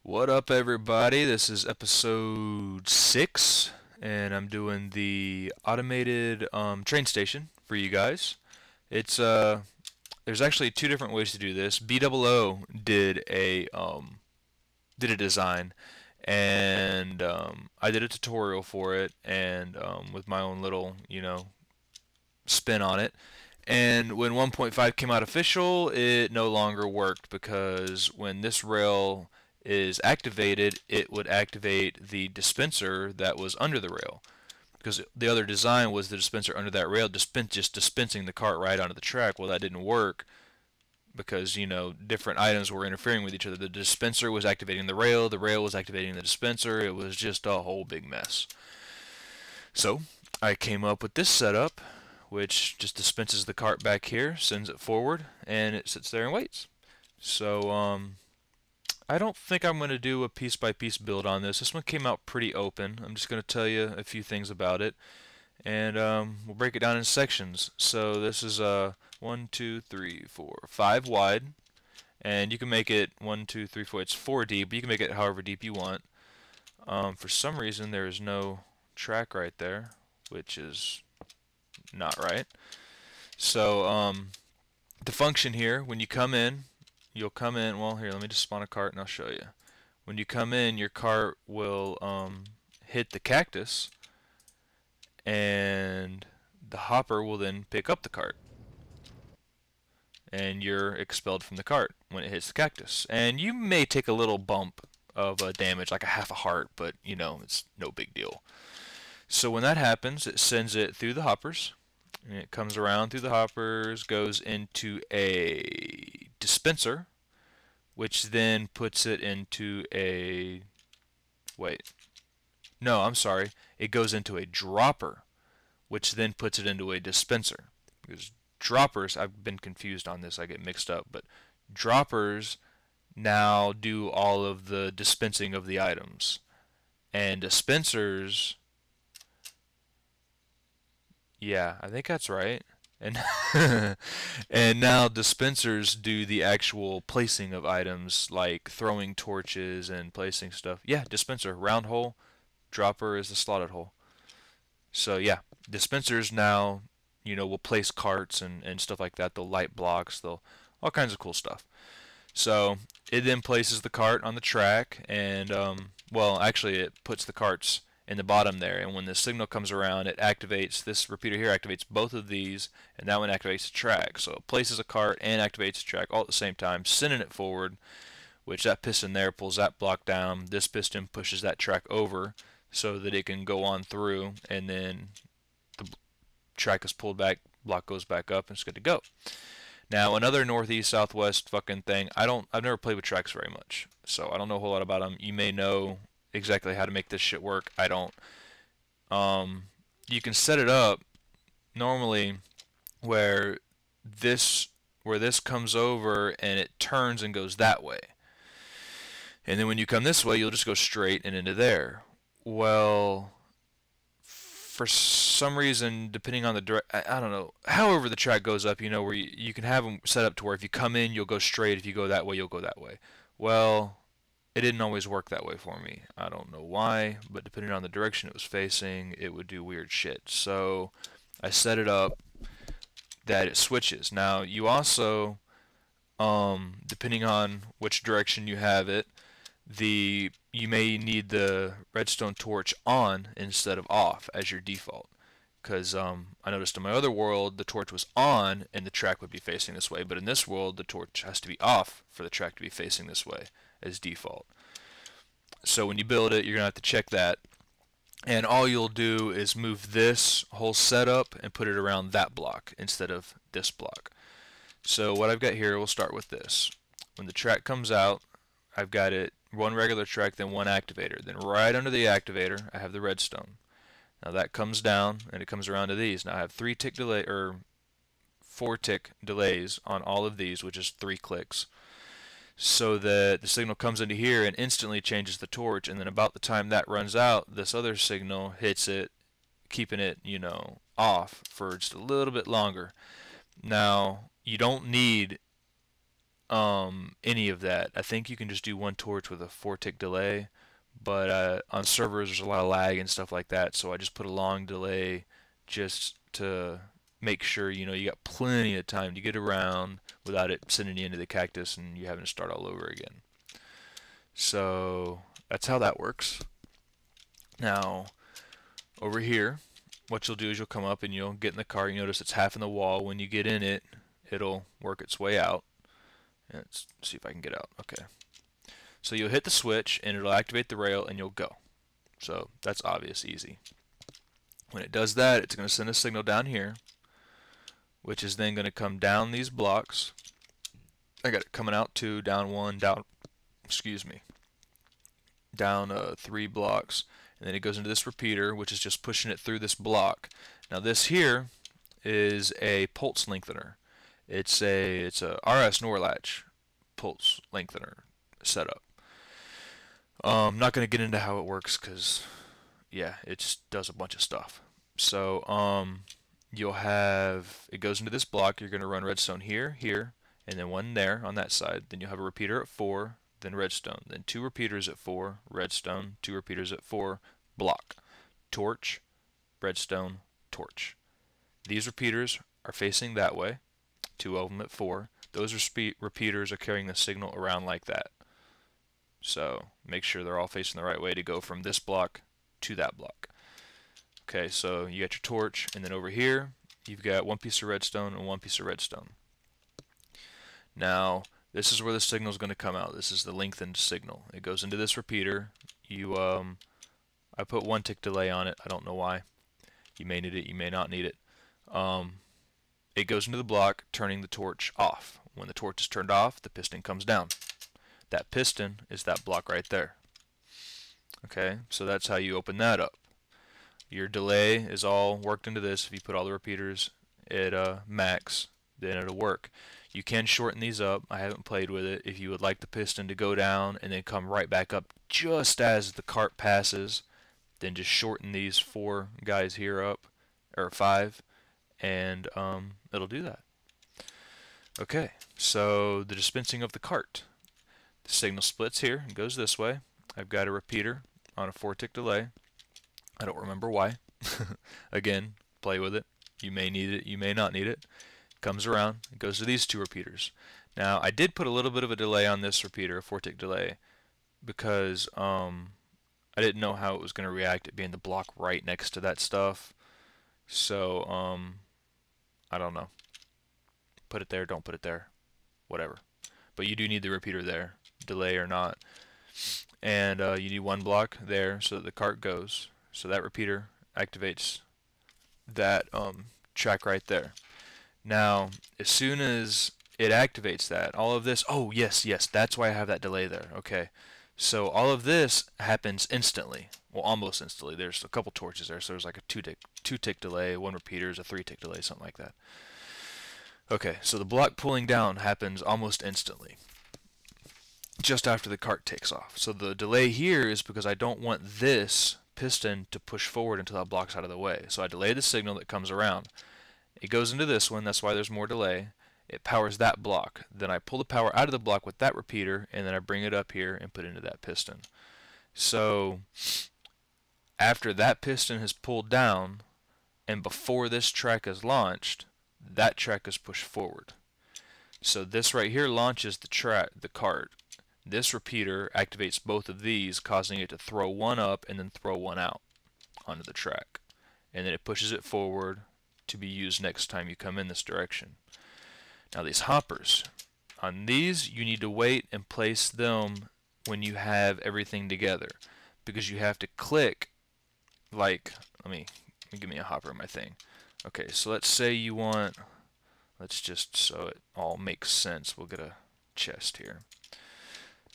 What up, everybody? This is episode 6, and I'm doing the automated train station for you guys. It's there's actually two different ways to do this. BOO did a design, and I did a tutorial for it, and with my own little spin on it. And when 1.5 came out official, it no longer worked because when this rail is activated, it would activate the dispenser that was under the rail. Because the other design was the dispenser under that rail just dispensing the cart right onto the track. Well, that didn't work because, different items were interfering with each other. The dispenser was activating the rail was activating the dispenser. It was just a whole big mess. So I came up with this setup, which just dispenses the cart back here, sends it forward, and it sits there and waits. So I don't think I'm going to do a piece-by-piece build on this. This one came out pretty open. I'm just going to tell you a few things about it, and we'll break it down in sections. So this is 1, 2, 3, 4, 5 wide, and you can make it 1, 2, 3, 4. It's 4 deep, but you can make it however deep you want. For some reason, there is no track right there, which is not right. So the function here, when you come in, you'll come in. Well, here, let me just spawn a cart and I'll show you. When you come in, your cart will hit the cactus, and the hopper will then pick up the cart, and you're expelled from the cart when it hits the cactus. And you may take a little bump of damage, like a half a heart, but it's no big deal. So when that happens, it sends it through the hoppers, and it comes around through the hoppers, goes into a dispenser, which then puts it into a, wait, no, I'm sorry, it goes into a dropper, which then puts it into a dispenser. Because droppers, I've been confused on this, I get mixed up, but droppers now do all of the dispensing of the items, and dispensers, yeah, I think that's right. And and now dispensers do the actual placing of items, like throwing torches and placing stuff. Yeah, dispenser, round hole, dropper is the slotted hole. So yeah, dispensers now, will place carts and stuff like that. They'll light blocks, they'll all kinds of cool stuff. So it then places the cart on the track, and well, actually it puts the carts in the bottom there, and when the signal comes around, it activates, this repeater here activates both of these, and that one activates the track. So it places a cart and activates the track all at the same time, sending it forward, which that piston there pulls that block down. This piston pushes that track over so that it can go on through, and then the track is pulled back, block goes back up, and it's good to go. Now another northeast southwest fucking thing, I've never played with tracks very much, so I don't know a whole lot about them. You may know exactly how to make this shit work. I don't. You can set it up normally where this comes over and it turns and goes that way, and then when you come this way, you'll just go straight and into there. Well, for some reason, depending on the I don't know. However, the track goes up, where you can have them set up to where if you come in, you'll go straight. If you go that way, you'll go that way. Well, it didn't always work that way for me. I don't know why, but depending on the direction it was facing, it would do weird shit. So I set it up that it switches. Now you also, depending on which direction you have it, you may need the redstone torch on instead of off as your default. Because I noticed in my other world the torch was on and the track would be facing this way, but in this world the torch has to be off for the track to be facing this way as default. So when you build it, you're gonna have to check that, and all you'll do is move this whole setup and put it around that block instead of this block. So what I've got here, we'll start with this. When the track comes out, I've got it one regular track, then one activator. Then right under the activator, I have the redstone. Now that comes down and it comes around to these. Now I have 3 tick delay, or 4 tick delays on all of these, which is 3 clicks, so that the signal comes into here and instantly changes the torch, and then about the time that runs out, this other signal hits it, keeping it, off for just a little bit longer. Now, you don't need any of that. I think you can just do one torch with a 4 tick delay, but on servers there's a lot of lag and stuff like that, so I just put a long delay just to make sure you got plenty of time to get around without it sending you into the cactus and you having to start all over again. So that's how that works. Now over here, what you'll do is you'll come up and you'll get in the cart. You notice it's half in the wall. When you get in it, it'll work its way out. Let's see if I can get out. Okay. So you'll hit the switch and it'll activate the rail and you'll go. So that's obvious, easy. When it does that, it's going to send a signal down here, which is then going to come down these blocks. I got it coming out 2, down 1, down, excuse me, down 3 blocks. And then it goes into this repeater, which is just pushing it through this block. Now this here is a pulse lengthener. It's a RS NOR latch pulse lengthener setup. I'm not going to get into how it works because, yeah, it just does a bunch of stuff. So you'll have, it goes into this block. You're going to run redstone here, here, and then one there on that side. Then you'll have a repeater at 4, then redstone. Then 2 repeaters at 4, redstone, 2 repeaters at 4, block, torch, redstone, torch. These repeaters are facing that way. 2 of them at 4. Those repeaters are carrying the signal around like that. So make sure they're all facing the right way to go from this block to that block. Okay, so you got your torch, and then over here you've got 1 piece of redstone and 1 piece of redstone. Now this is where the signal is going to come out. This is the lengthened signal. It goes into this repeater. I put 1 tick delay on it. I don't know why. You may need it, you may not need it. It goes into the block, turning the torch off. When the torch is turned off, the piston comes down. That piston is that block right there. Okay, so that's how you open that up. Your delay is all worked into this. If you put all the repeaters at max, then it'll work. You can shorten these up. I haven't played with it. If you would like the piston to go down and then come right back up just as the cart passes, then just shorten these 4 guys here up, or 5, and it'll do that. Okay, so the dispensing of the cart. The signal splits here and goes this way. I've got a repeater on a 4-tick delay. I don't remember why. Again, play with it. You may need it, you may not need it. Comes around, it goes to these 2 repeaters. Now, I did put a little bit of a delay on this repeater, a 4-tick delay, because I didn't know how it was going to react, it being the block right next to that stuff. So, I don't know. Put it there, don't put it there. Whatever. But you do need the repeater there, delay or not. And you need 1 block there so that the cart goes. So that repeater activates that track right there. Now, as soon as it activates that, all of this, oh yes, that's why I have that delay there. Okay, so all of this happens instantly. Well, almost instantly. There's a couple torches there, so there's like a 2-tick delay, 1 repeater is a 3-tick delay, something like that. Okay, so the block pulling down happens almost instantly, just after the cart takes off. So the delay here is because I don't want this piston to push forward until that block's out of the way. So I delay the signal that comes around. It goes into this one, that's why there's more delay. It powers that block. Then I pull the power out of the block with that repeater, and then I bring it up here and put it into that piston. So after that piston has pulled down, and before this track is launched, that track is pushed forward. So this right here launches the cart. This repeater activates both of these, causing it to throw 1 up and then throw 1 out onto the track. And then it pushes it forward to be used next time you come in this direction. Now these hoppers, on these you need to wait and place them when you have everything together, because you have to click, like, let me give me a hopper in my thing. Okay, so let's say you want, let's just, so it all makes sense, we'll get a chest here.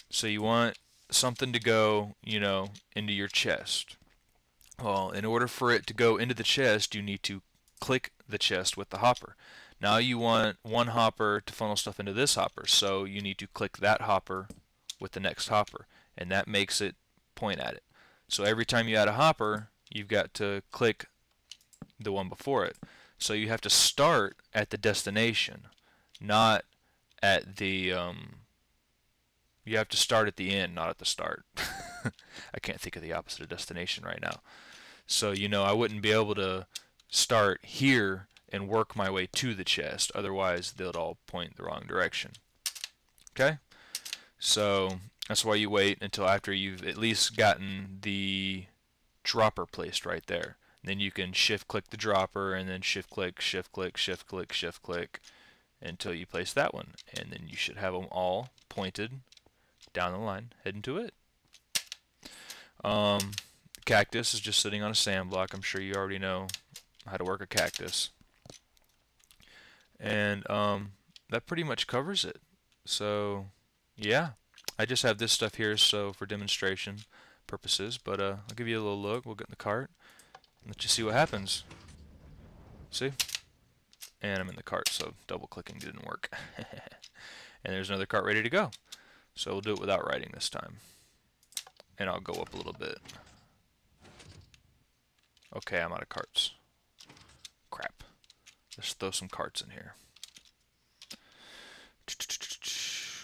So you want something to go, into your chest. Well, in order for it to go into the chest, you need to click the chest with the hopper. Now you want 1 hopper to funnel stuff into this hopper, so you need to click that hopper with the next hopper, and that makes it point at it. So every time you add a hopper, you've got to click the one before it. So you have to start at the destination, not at the you have to start at the end, not at the start. I can't think of the opposite of destination right now. So, you know, I wouldn't be able to start here and work my way to the chest. Otherwise, they'll all point the wrong direction. Okay? So, that's why you wait until after you've at least gotten the dropper placed right there. Then you can shift click the dropper and then shift click, shift click, shift click, shift click until you place that one. And then you should have them all pointed down the line, heading to it. Cactus is just sitting on a sand block. I'm sure you already know how to work a cactus. And that pretty much covers it. So yeah, I just have this stuff here so for demonstration purposes, but I'll give you a little look. We'll get in the cart and let you see what happens. See? And I'm in the cart, so double clicking didn't work. And there's another cart ready to go. So we'll do it without writing this time. And I'll go up a little bit. Okay, I'm out of carts. Crap. Let's throw some carts in here.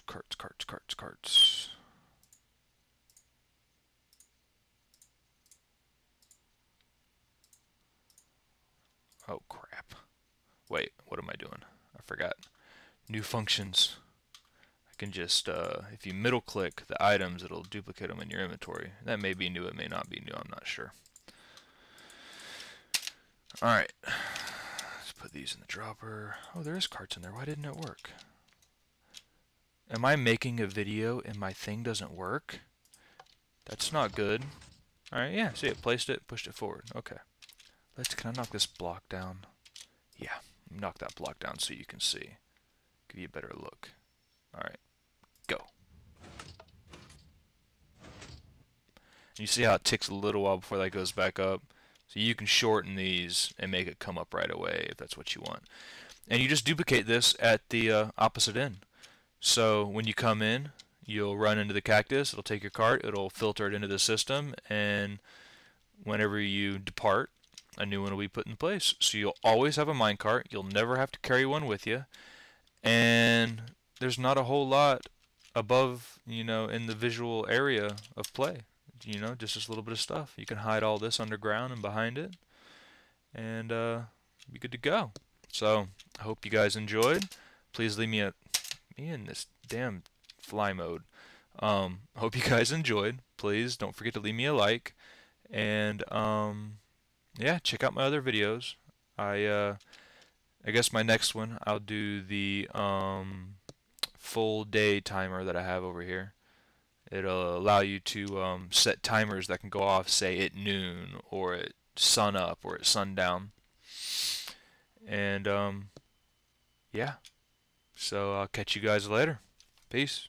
Carts, carts, carts, carts. Oh, crap. Wait, what am I doing? I forgot. New functions. I can just, if you middle click the items, it'll duplicate them in your inventory. That may be new, it may not be new, I'm not sure. Alright. Let's put these in the dropper. Oh, there is carts in there. Why didn't it work? Am I making a video and my thing doesn't work? That's not good. Alright, yeah, see it placed it, pushed it forward. Okay. Can I knock this block down? Yeah, knock that block down so you can see. Give you a better look. Alright, go. And you see how it takes a little while before that goes back up? So you can shorten these and make it come up right away if that's what you want. And you just duplicate this at the opposite end. So when you come in, you'll run into the cactus, it'll take your cart, it'll filter it into the system, and whenever you depart, a new one will be put in place. So you'll always have a minecart, you'll never have to carry one with you, and there's not a whole lot above, you know, in the visual area of play. You know, just this little bit of stuff. You can hide all this underground and behind it, and be good to go. So I hope you guys enjoyed. Please leave me in this damn fly mode. I hope you guys enjoyed. Please don't forget to leave me a like, and yeah, check out my other videos. I guess my next one I'll do the full day timer that I have over here. It'll allow you to set timers that can go off, say, at noon, or at sun up, or at sundown. And yeah, so I'll catch you guys later. Peace.